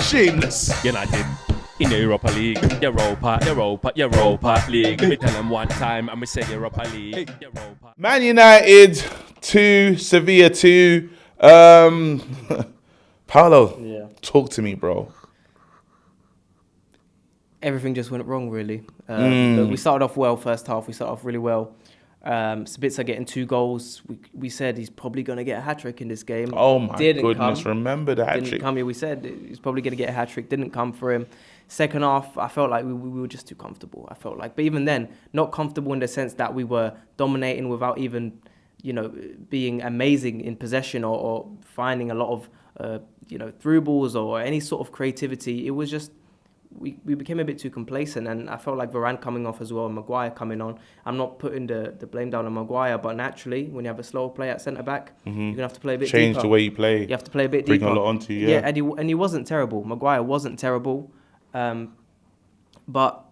Shameless. United in the Europa League, Europa League. Me tell them one time, and we say Europa League. Europa. Man United 2, Sevilla 2. Paulo, talk to me, bro. Everything just went wrong, really. Look, we started off well first half. We started off really well. Sabitzer getting 2 goals. We said he's probably going to get a hat-trick in this game. Oh, my goodness. Come. Remember the hat-trick. Didn't come here. We said he's probably going to get a hat-trick. Didn't come for him. Second half, I felt like we were just too comfortable. I felt like. But even then, not comfortable in the sense that we were dominating without even, being amazing in possession or finding a lot of, through balls or any sort of creativity. It was just... We became a bit too complacent, and I felt like Varane coming off as well and Maguire coming on. I'm not putting the blame down on Maguire, but naturally, when you have a slower player at centre-back, you're going to have to play a bit Change deeper. the way you play. You have to play a bit Bring deeper. a lot onto you, Yeah, and he wasn't terrible. Maguire wasn't terrible. But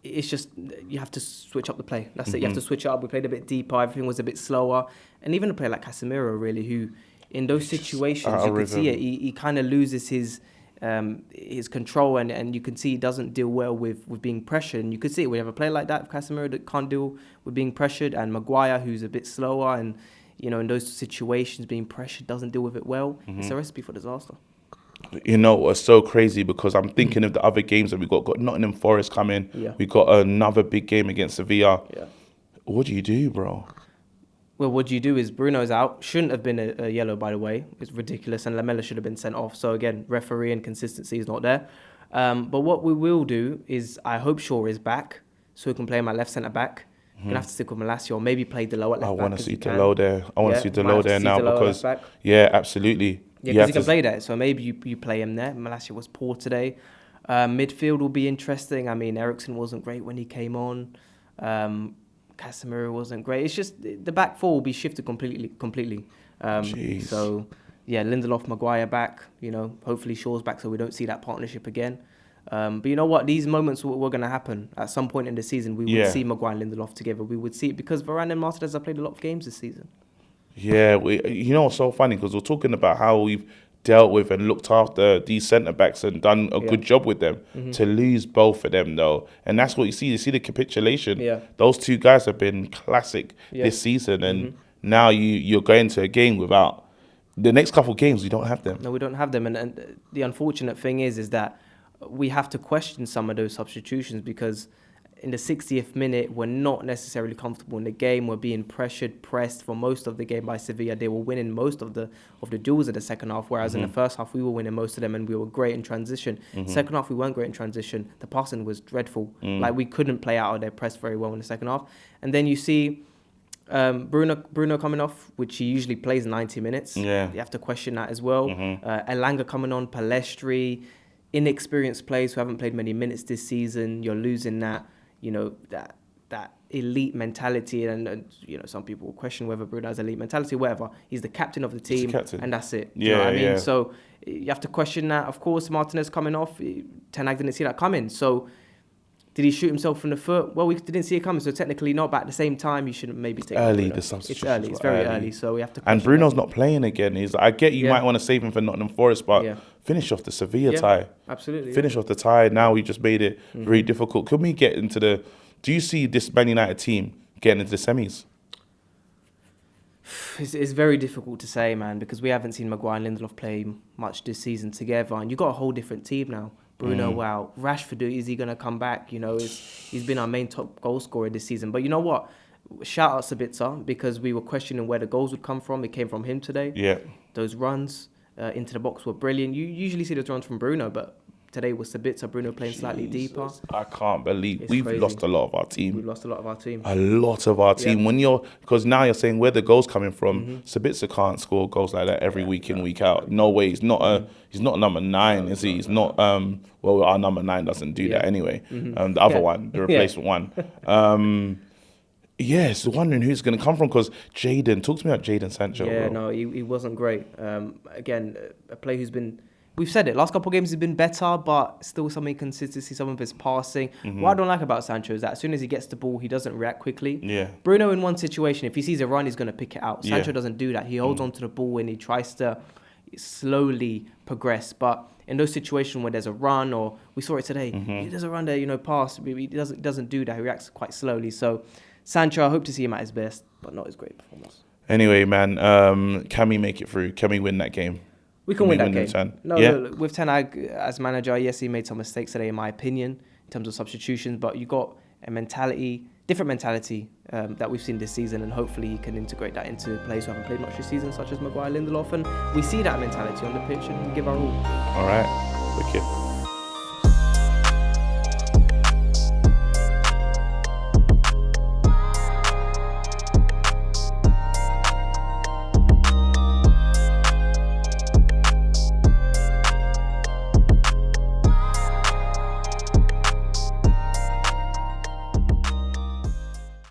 it's just, you have to switch up the play. That's it. You have to switch it up. We played a bit deeper. Everything was a bit slower. And even a player like Casemiro, really, who in those situations, you could see it. He kind of loses his control, and you can see he doesn't deal well with being pressured. And you could see it. We have a player like that, Casemiro, that can't deal with being pressured, and Maguire, who's a bit slower, and in those situations, being pressured, doesn't deal with it well. It's a recipe for disaster. It's so crazy because I'm thinking of the other games that we got Nottingham Forest coming. Yeah. We got another big game against Sevilla. Yeah. What do you do, bro? Well, what you do is Bruno's out. Shouldn't have been a yellow, by the way. It's ridiculous. And Lamela should have been sent off. So, again, referee and consistency is not there. But what we will do is I hope Shaw is back so he can play my left centre-back. You're going to have to stick with Malacia or maybe play Delo at left-back. I want to see Delo there. I want to see Delo there now because... Yeah, absolutely. Yeah, because he can play there. So maybe you play him there. Malacia was poor today. Midfield will be interesting. I mean, Eriksen wasn't great when he came on. Casemiro wasn't great. It's just the back four will be shifted completely. So, yeah, Lindelof, Maguire back. Hopefully Shaw's back so we don't see that partnership again. But you know what? These moments were going to happen at some point in the season. We would see Maguire and Lindelof together. We would see it because Varane and Martinez have played a lot of games this season. Yeah, it's so funny because we're talking about how we've dealt with and looked after these centre-backs and done a good job with them. To lose both of them, though, and that's what you see. You see the capitulation. Yeah. Those 2 guys have been classic this season, and now you're going to a game without... The next couple of games, we don't have them. No, we don't have them, and the unfortunate thing is that we have to question some of those substitutions because in the 60th minute, we're not necessarily comfortable in the game. We're being pressed for most of the game by Sevilla. They were winning most of the duels in the second half, whereas in the first half, we were winning most of them and we were great in transition. Second half, we weren't great in transition. The passing was dreadful. Like, we couldn't play out of their press very well in the second half. And then you see Bruno coming off, which he usually plays 90 minutes. Yeah. You have to question that as well. Elanga coming on, Palestri, inexperienced players who haven't played many minutes this season. You're losing that. That elite mentality, and some people will question whether Bruno has elite mentality, whatever. He's the captain of the team, and that's it. Do you know what I mean? So you have to question that. Of course, Martinez coming off, Ten Hag didn't see that coming. So did he shoot himself from the foot? Well, we didn't see it coming, so technically not. But at the same time, you shouldn't maybe take early. Bruno. The substitution. It's early. It's very early. So we have to. And Bruno's not playing again. I get you might want to save him for Nottingham Forest, but finish off the Sevilla tie. Absolutely. Finish off the tie. Now we just made it very difficult. Can we get into the? Do you see this Man United team getting into the semis? It's very difficult to say, man, because we haven't seen Maguire and Lindelof play much this season together, and you've got a whole different team now. Bruno, wow. Rashford, is he going to come back? He's been our main top goal scorer this season. But you know what? Shout out Sabitzer, because we were questioning where the goals would come from. It came from him today. Yeah. Those runs into the box were brilliant. You usually see those runs from Bruno, but today was Sabitzer, Bruno playing slightly deeper. I can't believe we've crazy. lost a lot of our team. We've lost a lot of our team. A lot of our team. Because now you're saying where the goals coming from. Sabitzer can't score goals like that every week in, week out. No way. He's not number 9, is he? He's not. Our number 9 doesn't do that anyway. The other one, the replacement one. Yes, wondering who's going to come from, because talk to me about Jadon Sancho. Yeah, bro. no, he wasn't great. Again, a player who's been, we've said it, last couple of games he's been better, but still some inconsistency, some of his passing. What I don't like about Sancho is that as soon as he gets the ball, he doesn't react quickly. Yeah. Bruno, in one situation, if he sees a run, he's going to pick it out. Sancho doesn't do that. He holds on to the ball and he tries to slowly progress. But in those situations where there's a run, or we saw it today, there's a run there, pass. He doesn't do that. He reacts quite slowly. So Sancho, I hope to see him at his best, but not his great performance. Anyway, man, can we make it through? Can we win that game? We can win that game. 10? No, yeah? look, with Ten Hag as manager, yes, he made some mistakes today, in my opinion, in terms of substitutions. But you got a different mentality that we've seen this season, and hopefully he can integrate that into players who haven't played much this season, such as Maguire, Lindelof, and we see that mentality on the pitch, and we give our all. All right, wicked.